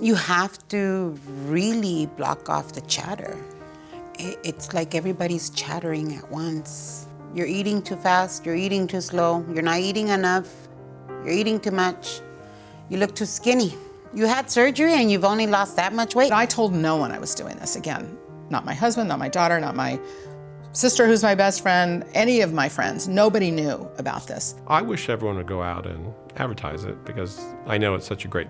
You have to really block off the chatter. It's like everybody's chattering at once. You're eating too fast, you're eating too slow, you're not eating enough, you're eating too much, you look too skinny. You had surgery and you've only lost that much weight. I told no one I was doing this again. Not my husband, not my daughter, not my sister who's my best friend, any of my friends. Nobody knew about this. I wish everyone would go out and advertise it because I know it's such a great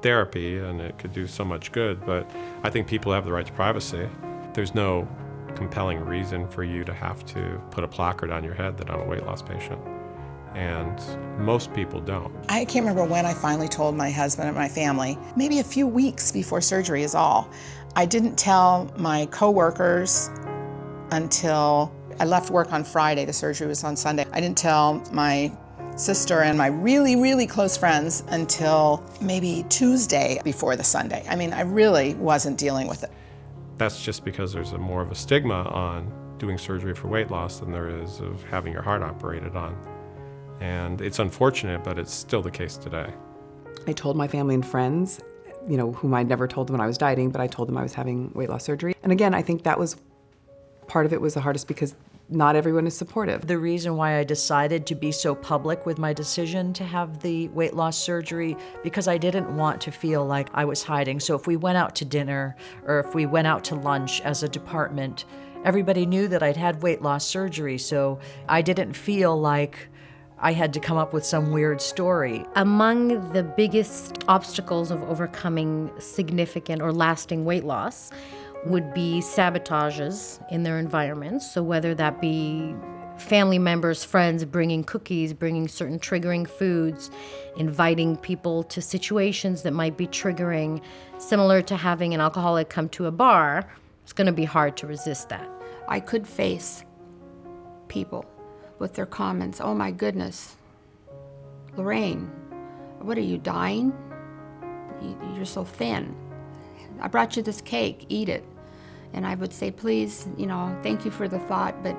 therapy and it could do so much good, but I think people have the right to privacy. There's no compelling reason for you to have to put a placard on your head that I'm a weight loss patient. And most people don't. I can't remember when I finally told my husband and my family, maybe a few weeks before surgery is all. I didn't tell my coworkers until I left work on Friday. The surgery was on Sunday. I didn't tell my sister and my really, really close friends until maybe Tuesday before the Sunday. I mean, I really wasn't dealing with it. That's just because there's more of a stigma on doing surgery for weight loss than there is of having your heart operated on. And it's unfortunate, but it's still the case today. I told my family and friends, whom I'd never told them when I was dieting, but I told them I was having weight loss surgery. And again, I think that was part of it was the hardest because not everyone is supportive. The reason why I decided to be so public with my decision to have the weight loss surgery, because I didn't want to feel like I was hiding. So if we went out to dinner or if we went out to lunch as a department, everybody knew that I'd had weight loss surgery. So I didn't feel like I had to come up with some weird story. Among the biggest obstacles of overcoming significant or lasting weight loss would be sabotages in their environments. So whether that be family members, friends bringing cookies, bringing certain triggering foods, inviting people to situations that might be triggering, similar to having an alcoholic come to a bar, it's going to be hard to resist that. I could face people with their comments. Oh my goodness, Lorraine, what are you, dying? You're so thin. I brought you this cake, eat it. And I would say, please, thank you for the thought, but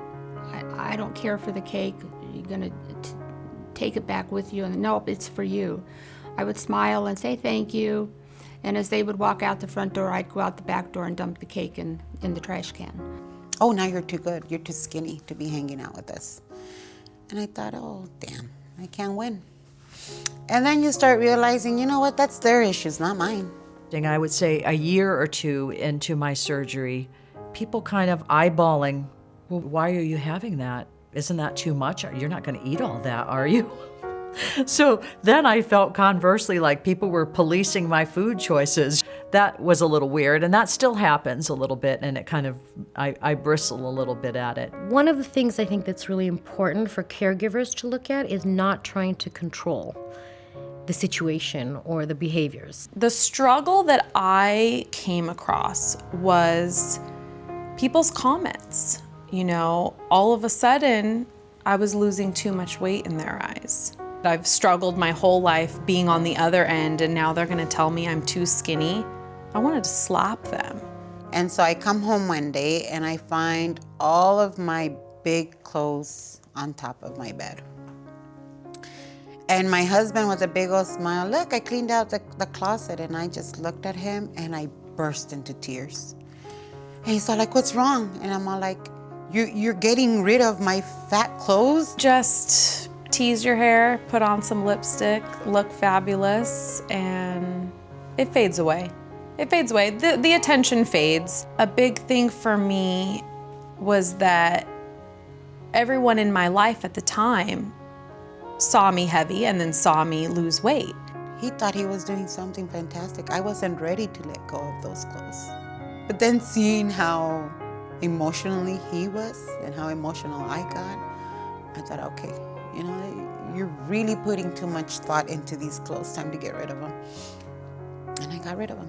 I don't care for the cake. You're gonna take it back with you? And nope, it's for you. I would smile and say thank you. And as they would walk out the front door, I'd go out the back door and dump the cake in the trash can. Oh, now you're too good. You're too skinny to be hanging out with us. And I thought, oh, damn, I can't win. And then you start realizing, you know what, that's their issues, not mine. I would say a year or two into my surgery, people kind of eyeballing, well, why are you having that? Isn't that too much? You're not going to eat all that, are you? So then I felt conversely like people were policing my food choices. That was a little weird, and that still happens a little bit, and it kind of, I bristle a little bit at it. One of the things I think that's really important for caregivers to look at is not trying to control the situation or the behaviors. The struggle that I came across was people's comments. All of a sudden, I was losing too much weight in their eyes. I've struggled my whole life being on the other end, and now they're gonna tell me I'm too skinny. I wanted to slap them. And so I come home one day and I find all of my big clothes on top of my bed. And my husband with a big old smile, look, I cleaned out the closet. And I just looked at him and I burst into tears. And he's all like, what's wrong? And I'm all like, you're getting rid of my fat clothes? Just tease your hair, put on some lipstick, look fabulous, and it fades away. It fades away. The attention fades. A big thing for me was that everyone in my life at the time saw me heavy and then saw me lose weight. He thought he was doing something fantastic. I wasn't ready to let go of those clothes. But then seeing how emotionally he was and how emotional I got, I thought, okay, you're really putting too much thought into these clothes. Time to get rid of them. And I got rid of them.